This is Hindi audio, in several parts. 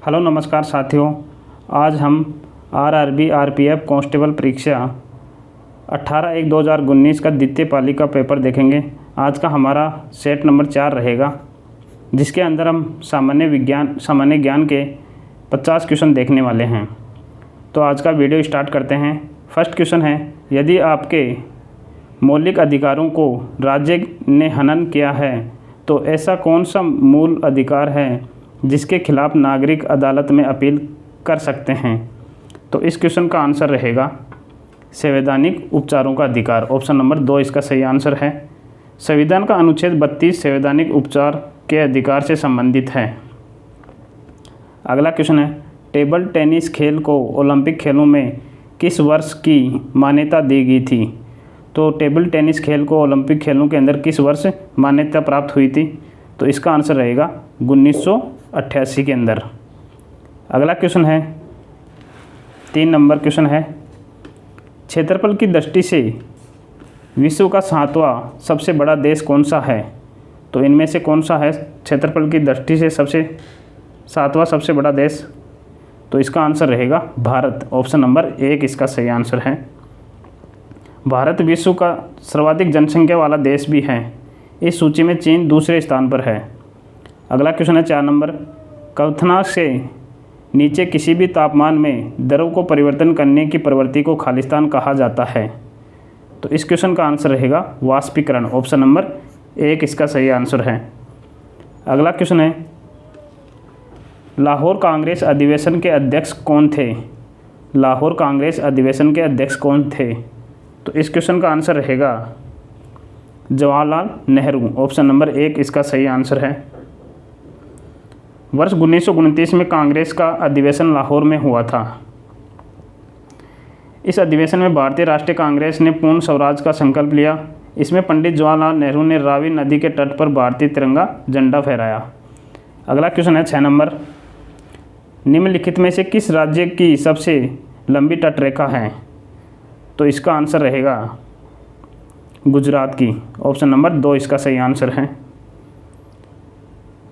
हेलो नमस्कार साथियों। आज हम आरआरबी आरपीएफ कांस्टेबल परीक्षा 18/1/2019 का द्वितीय पाली का पेपर देखेंगे। आज का हमारा सेट नंबर 4 रहेगा, जिसके अंदर हम सामान्य ज्ञान के 50 क्वेश्चन देखने वाले हैं। तो आज का वीडियो स्टार्ट करते हैं। फर्स्ट क्वेश्चन है, यदि आपके मौलिक अधिकारों को राज्य ने हनन किया है तो ऐसा कौन सा मूल अधिकार है जिसके खिलाफ नागरिक अदालत में अपील कर सकते हैं? तो इस क्वेश्चन का आंसर रहेगा संवैधानिक उपचारों का अधिकार। ऑप्शन नंबर 2 इसका सही आंसर है। संविधान का अनुच्छेद 32 संवैधानिक उपचार के अधिकार से संबंधित है। अगला क्वेश्चन है, टेबल टेनिस खेल को ओलंपिक खेलों में किस वर्ष की मान्यता दी गई थी? तो टेबल टेनिस खेल को ओलंपिक खेलों के अंदर किस वर्ष मान्यता प्राप्त हुई थी? तो इसका आंसर रहेगा 1988 के अंदर। अगला क्वेश्चन है, 3 नंबर क्वेश्चन है, क्षेत्रफल की दृष्टि से विश्व का 7वां सबसे बड़ा देश कौन सा है? तो इनमें से कौन सा है क्षेत्रफल की दृष्टि से 7वां सबसे बड़ा देश? तो इसका आंसर रहेगा भारत। ऑप्शन नंबर 1 इसका सही आंसर है। भारत विश्व का सर्वाधिक जनसंख्या वाला देश भी है। इस सूची में चीन दूसरे स्थान पर है। अगला क्वेश्चन है 4 नंबर, क्वथनांक से नीचे किसी भी तापमान में द्रव को परिवर्तन करने की प्रवृत्ति को खालिस्तान कहा जाता है। तो इस क्वेश्चन का आंसर रहेगा वाष्पीकरण। ऑप्शन नंबर 1 इसका सही आंसर है। अगला क्वेश्चन है, लाहौर कांग्रेस अधिवेशन के अध्यक्ष कौन थे? लाहौर कांग्रेस अधिवेशन के अध्यक्ष कौन थे? तो इस क्वेश्चन का आंसर रहेगा जवाहरलाल नेहरू। ऑप्शन नंबर 1 इसका सही आंसर है। वर्ष 1929 में कांग्रेस का अधिवेशन लाहौर में हुआ था। इस अधिवेशन में भारतीय राष्ट्रीय कांग्रेस ने पूर्ण स्वराज का संकल्प लिया। इसमें पंडित जवाहरलाल नेहरू ने रावी नदी के तट पर भारतीय तिरंगा झंडा फहराया। अगला क्वेश्चन है 6 नंबर, निम्नलिखित में से किस राज्य की सबसे लंबी तटरेखा है? तो इसका आंसर रहेगा गुजरात की। ऑप्शन नंबर 2 इसका सही आंसर है।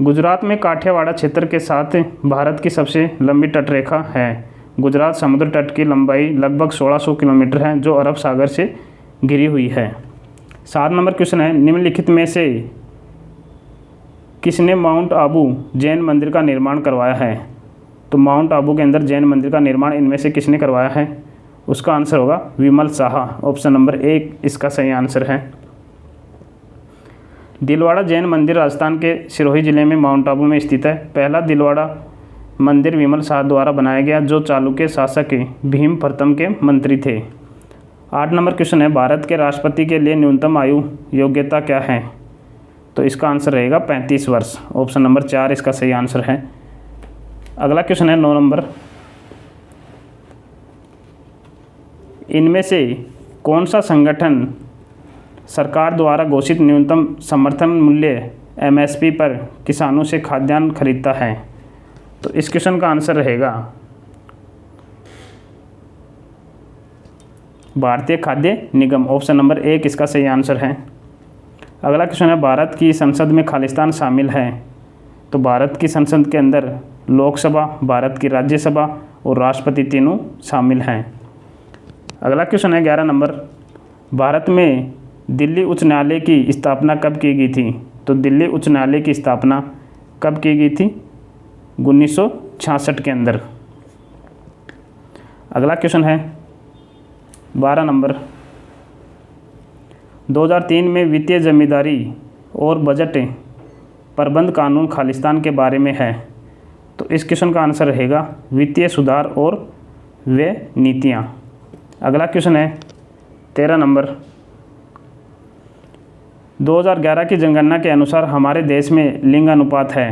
गुजरात में काठियावाड़ क्षेत्र के साथ भारत की सबसे लंबी तटरेखा है। गुजरात समुद्र तट की लंबाई लगभग 1600 किलोमीटर है, जो अरब सागर से घिरी हुई है। 7 नंबर क्वेश्चन है, निम्नलिखित में से किसने माउंट आबू जैन मंदिर का निर्माण करवाया है? तो माउंट आबू के अंदर जैन मंदिर का निर्माण इनमें से किसने करवाया है? उसका आंसर होगा विमल शाह। ऑप्शन नंबर 1 इसका सही आंसर है। दिलवाड़ा जैन मंदिर राजस्थान के सिरोही जिले में माउंट आबू में स्थित है। पहला दिलवाड़ा मंदिर विमल शाह द्वारा बनाया गया, जो चालुक्य शासक भीम प्रथम के मंत्री थे। 8 नंबर क्वेश्चन है, भारत के राष्ट्रपति के लिए न्यूनतम आयु योग्यता क्या है? तो इसका आंसर रहेगा 35 वर्ष। ऑप्शन नंबर 4 इसका सही आंसर है। अगला क्वेश्चन है 9 नंबर, इनमें से कौन सा संगठन सरकार द्वारा घोषित न्यूनतम समर्थन मूल्य एमएसपी पर किसानों से खाद्यान्न खरीदता है? तो इस क्वेश्चन का आंसर रहेगा भारतीय खाद्य निगम। ऑप्शन नंबर 1 इसका सही आंसर है। अगला क्वेश्चन है, भारत की संसद में खालिस्तान शामिल है? तो भारत की संसद के अंदर लोकसभा, भारत की राज्यसभा और राष्ट्रपति तीनों शामिल हैं। अगला क्वेश्चन है 11 नंबर, भारत में दिल्ली उच्च न्यायालय की स्थापना कब की गई थी? तो दिल्ली उच्च न्यायालय की स्थापना कब की गई थी? 1966 के अंदर। अगला क्वेश्चन है 12 नंबर, 2003 में वित्तीय जिम्मेदारी और बजट प्रबंध कानून खालिस्तान के बारे में है। तो इस क्वेश्चन का आंसर रहेगा वित्तीय सुधार और वे नीतियाँ। अगला क्वेश्चन है 13 नंबर, 2011 की जनगणना के अनुसार हमारे देश में लिंग अनुपात है।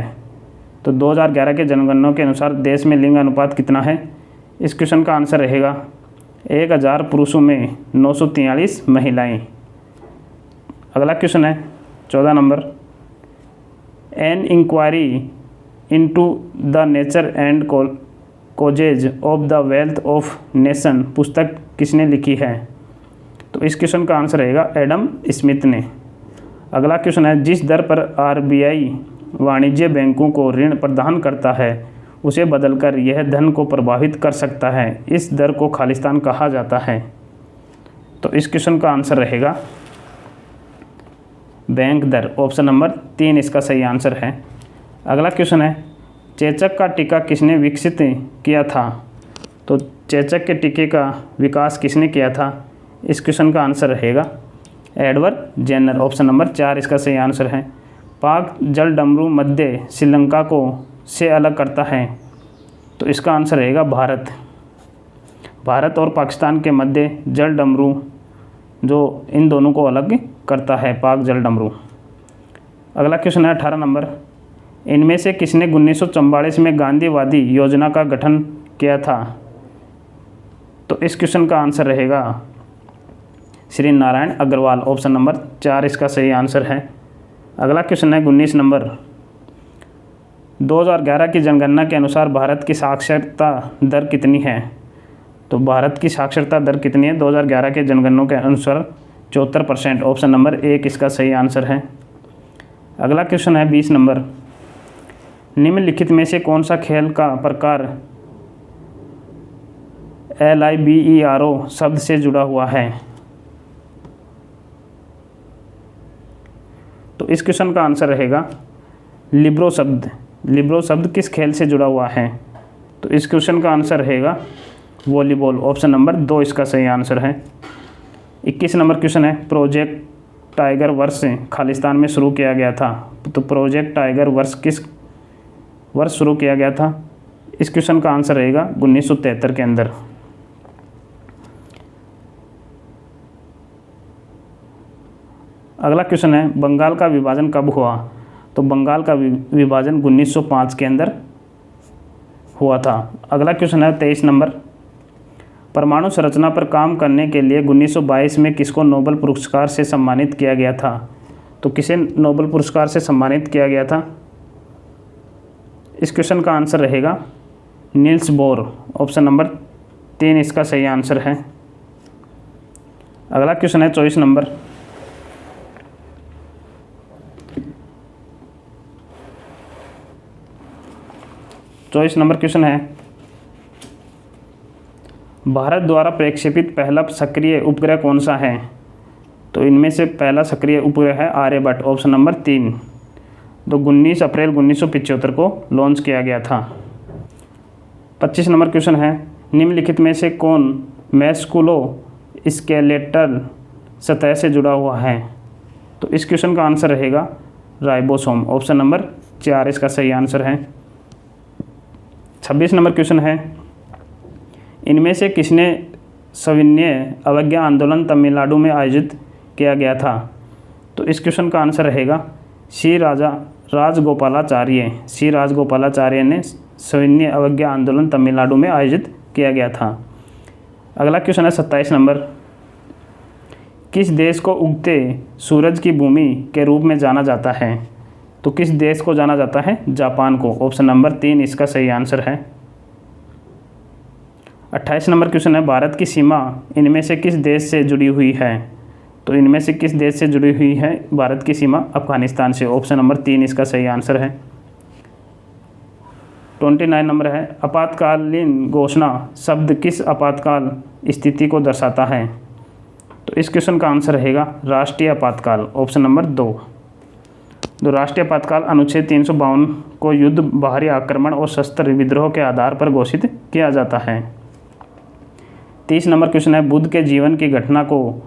तो 2011 के जनगणना के अनुसार देश में लिंग अनुपात कितना है? इस क्वेश्चन का आंसर रहेगा 1000 पुरुषों में 943 महिलाएं। अगला क्वेश्चन है 14 नंबर, an inquiry into the nature and causes of the wealth of nation पुस्तक किसने लिखी है? तो इस क्वेश्चन का आंसर रहेगा एडम स्मिथ ने। अगला क्वेश्चन है, जिस दर पर आरबीआई वाणिज्य बैंकों को ऋण प्रदान करता है उसे बदलकर यह धन को प्रभावित कर सकता है। इस दर को खालिस्तान कहा जाता है। तो इस क्वेश्चन का आंसर रहेगा बैंक दर। ऑप्शन नंबर 3 इसका सही आंसर है। अगला क्वेश्चन है, चेचक का टीका किसने विकसित किया था? तो चेचक के टीके का विकास किसने किया था? इस क्वेश्चन का आंसर रहेगा एडवर्ड जेनर। ऑप्शन नंबर 4 इसका सही आंसर है। पाक जल डमरू मध्य श्रीलंका को से अलग करता है? तो इसका आंसर रहेगा भारत। भारत और पाकिस्तान के मध्य जल डमरू जो इन दोनों को अलग करता है, पाक जल डमरू। अगला क्वेश्चन है 18 नंबर, इनमें से किसने 1944 में गांधीवादी योजना का गठन किया था? तो इस क्वेश्चन का आंसर रहेगा श्री नारायण अग्रवाल। ऑप्शन नंबर 4 इसका सही आंसर है। अगला क्वेश्चन है 19 नंबर, 2011 की जनगणना के अनुसार भारत की साक्षरता दर कितनी है? तो भारत की साक्षरता दर कितनी है 2011 के जनगणना के अनुसार? 74%। ऑप्शन नंबर 1 इसका सही आंसर है। अगला क्वेश्चन है 20 नंबर, निम्नलिखित में से कौन सा खेल का प्रकार LIBERO शब्द से जुड़ा हुआ है? तो इस क्वेश्चन का आंसर रहेगा लिब्रो शब्द। लिब्रो शब्द किस खेल से जुड़ा हुआ है? तो इस क्वेश्चन का आंसर रहेगा वॉलीबॉल। ऑप्शन नंबर 2 इसका सही आंसर है। 21 नंबर क्वेश्चन है, प्रोजेक्ट टाइगर वर्ष खालिस्तान में शुरू किया गया था? तो प्रोजेक्ट टाइगर वर्ष किस वर्ष शुरू किया गया था? इस क्वेश्चन का आंसर रहेगा 1973 के अंदर। अगला क्वेश्चन है, बंगाल का विभाजन कब हुआ? तो बंगाल का विभाजन 1905 के अंदर हुआ था। अगला क्वेश्चन है 23 नंबर, परमाणु संरचना पर काम करने के लिए 1922 में किसको नोबेल पुरस्कार से सम्मानित किया गया था? तो किसे नोबेल पुरस्कार से सम्मानित किया गया था? इस क्वेश्चन का आंसर रहेगा नील्स बोर। ऑप्शन नंबर 3 इसका सही आंसर है। अगला क्वेश्चन है 24 नंबर, क्वेश्चन है, भारत द्वारा प्रक्षेपित पहला सक्रिय उपग्रह कौन सा है? तो इनमें से पहला सक्रिय उपग्रह है आर्यभट्ट। ऑप्शन नंबर 3, तो 19 अप्रैल 1975 को लॉन्च किया गया था। 25 नंबर क्वेश्चन है, निम्नलिखित में से कौन मैस्कुलो स्केलेटल सतह से जुड़ा हुआ है? तो इस क्वेश्चन का आंसर रहेगा राइबोसोम। ऑप्शन नंबर 4 इसका सही आंसर है। 26 नंबर क्वेश्चन है, इनमें से किसने सविनय अवज्ञा आंदोलन तमिलनाडु में आयोजित किया गया था? तो इस क्वेश्चन का आंसर रहेगा श्री राजगोपालाचार्य। श्री राजगोपालाचार्य ने सविनय अवज्ञा आंदोलन तमिलनाडु में आयोजित किया गया था। अगला क्वेश्चन है 27 नंबर, किस देश को उगते सूरज की भूमि के रूप में जाना जाता है? तो किस देश को जाना जाता है? जापान को। ऑप्शन नंबर 3 इसका सही आंसर है। 28 नंबर क्वेश्चन है, भारत की सीमा इनमें से किस देश से जुड़ी हुई है? तो इनमें से किस देश से जुड़ी हुई है भारत की सीमा? अफगानिस्तान से। ऑप्शन नंबर 3 इसका सही आंसर है। 29 नंबर है, आपातकालीन घोषणा शब्द किस आपातकाल स्थिति को दर्शाता है? तो इस क्वेश्चन का आंसर रहेगा राष्ट्रीय आपातकाल। Option number 2। तो राष्ट्रीय आपातकाल अनुच्छेद 352 को युद्ध, बाहरी आक्रमण और शस्त्र विद्रोह के आधार पर घोषित किया जाता है। 30 नंबर क्वेश्चन है, बुद्ध के जीवन की घटना को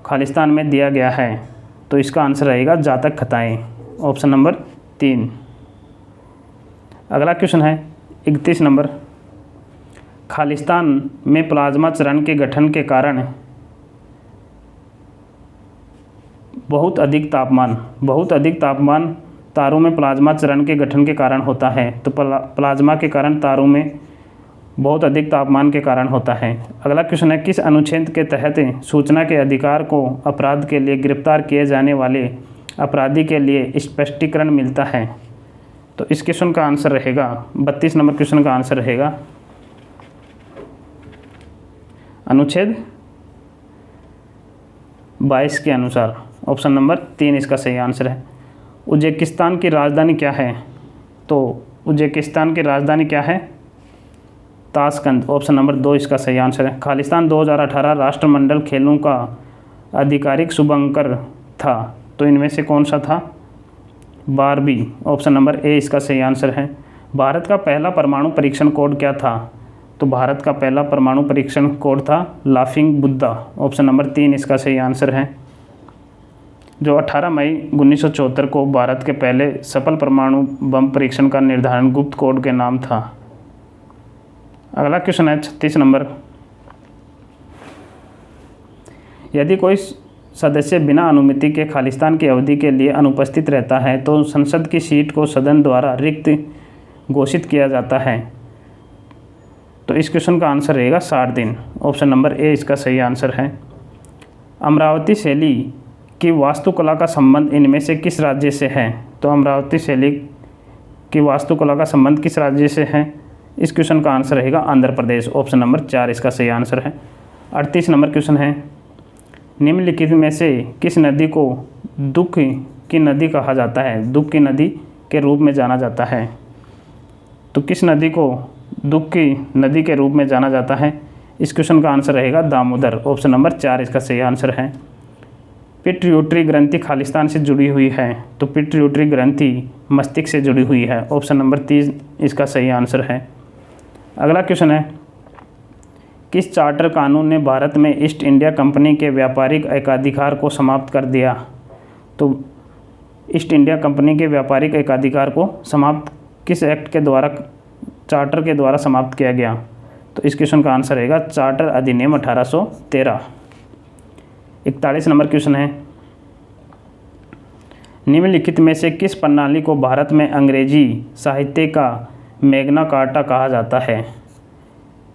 खालिस्तान में दिया गया है? तो इसका आंसर रहेगा जातक कथाएं। Option number 3। अगला क्वेश्चन है 31 नंबर, खालिस्तान में प्लाज्मा चरण के गठन के कारण बहुत अधिक तापमान तारों में प्लाज्मा चरण के गठन के कारण होता है। तो प्लाज्मा के कारण तारों में बहुत अधिक तापमान के कारण होता है। अगला क्वेश्चन है, किस अनुच्छेद के तहत सूचना के अधिकार को अपराध के लिए गिरफ्तार किए जाने वाले अपराधी के लिए स्पष्टीकरण मिलता है? तो इस क्वेश्चन का आंसर रहेगा 32 नंबर क्वेश्चन का आंसर रहेगा अनुच्छेद 22 के अनुसार। ऑप्शन नंबर 3 इसका सही आंसर है। उज्बेकिस्तान की राजधानी क्या है? तो उज्बेकिस्तान की राजधानी क्या है? ताशकंद। ऑप्शन नंबर 2 इसका सही आंसर है। खालिस्तान 2018 राष्ट्रमंडल खेलों का आधिकारिक शुभंकर था, तो इनमें से कौन सा था? बारबी। ऑप्शन नंबर ए इसका सही आंसर है। भारत का पहला परमाणु परीक्षण कोड क्या था? तो भारत का पहला परमाणु परीक्षण कोड था लाफिंग बुद्धा। ऑप्शन नंबर 3 इसका सही आंसर है। जो 18 मई 1974 को भारत के पहले सफल परमाणु बम परीक्षण का निर्धारण गुप्त कोड के नाम था। अगला क्वेश्चन है 36 नंबर। यदि कोई सदस्य बिना अनुमति के खालिस्तान की अवधि के लिए अनुपस्थित रहता है तो संसद की सीट को सदन द्वारा रिक्त घोषित किया जाता है। तो इस क्वेश्चन का आंसर रहेगा 60 दिन। ऑप्शन नंबर ए इसका सही आंसर है। अमरावती शैली की वास्तुकला का संबंध इनमें से किस राज्य से है? तो अमरावती शैली की वास्तुकला का संबंध किस राज्य से है? इस क्वेश्चन का आंसर रहेगा आंध्र प्रदेश। ऑप्शन नंबर 4 इसका सही आंसर है। 38 नंबर क्वेश्चन है, निम्नलिखित में से किस नदी को दुख की नदी कहा जाता है? दुख की नदी के रूप में जाना जाता है। तो किस नदी को दुख की नदी के रूप में जाना जाता है? इस क्वेश्चन का आंसर रहेगा दामोदर। ऑप्शन नंबर 4 इसका सही आंसर है। पिट्यूटरी ग्रंथि खालिस्तान से जुड़ी हुई है। तो पिट्यूटरी ग्रंथि मस्तिष्क से जुड़ी हुई है। ऑप्शन नंबर 3 इसका सही आंसर है। अगला क्वेश्चन है, किस चार्टर कानून ने भारत में ईस्ट इंडिया कंपनी के व्यापारिक एकाधिकार को समाप्त कर दिया? तो ईस्ट इंडिया कंपनी के व्यापारिक एकाधिकार को समाप्त किस एक्ट के द्वारा, चार्टर के द्वारा समाप्त किया गया? तो इस क्वेश्चन का आंसर रहेगा चार्टर अधिनियम 1813। 41 नंबर क्वेश्चन है, निम्नलिखित में से किस प्रणाली को भारत में अंग्रेजी साहित्य का मैग्ना कार्टा कहा जाता है?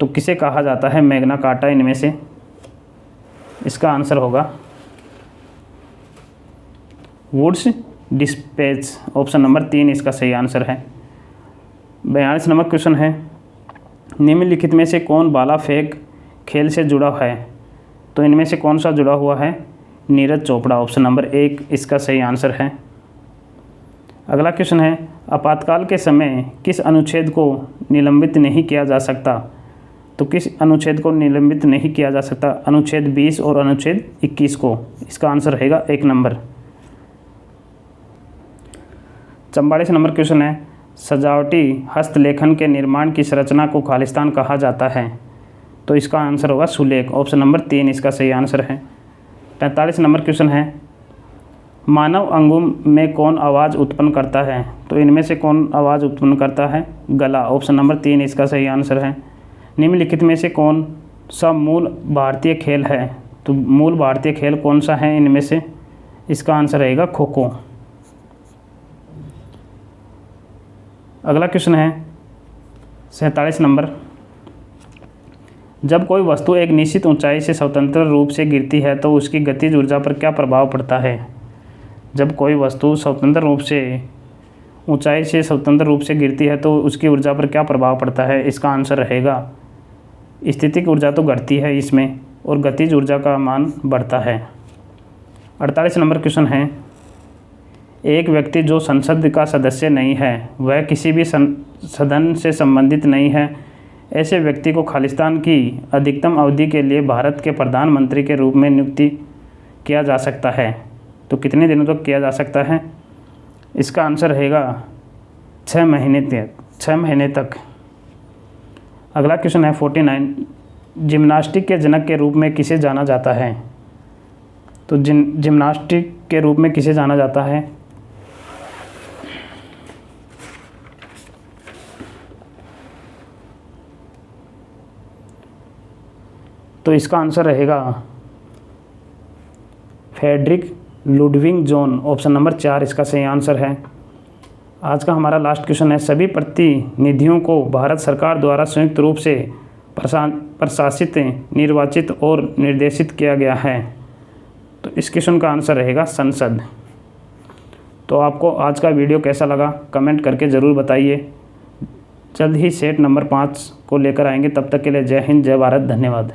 तो किसे कहा जाता है मैग्ना कार्टा इनमें से? इसका आंसर होगा वुड्स डिस्पैच। ऑप्शन नंबर 3 इसका सही आंसर है। 42 नंबर क्वेश्चन है, निम्नलिखित में से कौन भाला फेंक खेल से जुड़ा है? तो इनमें से कौन सा जुड़ा हुआ है? नीरज चोपड़ा। ऑप्शन नंबर 1 इसका सही आंसर है। अगला क्वेश्चन है, आपातकाल के समय किस अनुच्छेद को निलंबित नहीं किया जा सकता? तो किस अनुच्छेद को निलंबित नहीं किया जा सकता? अनुच्छेद 20 और अनुच्छेद 21 को। इसका आंसर रहेगा 1 नंबर। 44 नंबर क्वेश्चन है, सजावटी हस्तलेखन के निर्माण की संरचना को खालिस्तान कहा जाता है। तो इसका आंसर होगा सुलेख। ऑप्शन नंबर 3 इसका सही आंसर है। 45 नंबर क्वेश्चन है, मानव अंगों में कौन आवाज़ उत्पन्न करता है? तो इनमें से कौन आवाज़ उत्पन्न करता है? गला। ऑप्शन नंबर 3 इसका सही आंसर है। निम्नलिखित में से कौन सा मूल भारतीय खेल है? तो मूल भारतीय खेल कौन सा है इनमें से? इसका आंसर रहेगा खो खो। अगला क्वेश्चन है 47 नंबर, जब कोई वस्तु एक निश्चित ऊंचाई से स्वतंत्र रूप से गिरती है तो उसकी गतिज ऊर्जा पर क्या प्रभाव पड़ता है? जब कोई वस्तु स्वतंत्र रूप से ऊंचाई से स्वतंत्र रूप से गिरती है तो उसकी ऊर्जा पर क्या प्रभाव पड़ता है? इसका आंसर रहेगा स्थितिक ऊर्जा तो घटती है इसमें और गतिज ऊर्जा का मान बढ़ता है। 48 नंबर क्वेश्चन है, एक व्यक्ति जो संसद का सदस्य नहीं है वह किसी भी सदन से संबंधित नहीं है, ऐसे व्यक्ति को खालिस्तान की अधिकतम अवधि के लिए भारत के प्रधानमंत्री के रूप में नियुक्ति किया जा सकता है। तो कितने दिनों तक किया जा सकता है? इसका आंसर रहेगा 6 महीने तक। अगला क्वेश्चन है 49, जिम्नास्टिक के जनक के रूप में किसे जाना जाता है? तो जिम्नास्टिक के रूप में किसे जाना जाता है? तो इसका आंसर रहेगा Friedrich Ludwig John. Option number 4 इसका सही आंसर है। आज का हमारा लास्ट क्वेश्चन है, सभी प्रतिनिधियों को भारत सरकार द्वारा संयुक्त रूप से प्रशासित, निर्वाचित और निर्देशित किया गया है। तो इस क्वेश्चन का आंसर रहेगा संसद। तो आपको आज का वीडियो कैसा लगा कमेंट करके ज़रूर बताइए। जल्द ही सेट नंबर 5 को लेकर आएंगे। तब तक के लिए जय हिंद, जय भारत, धन्यवाद।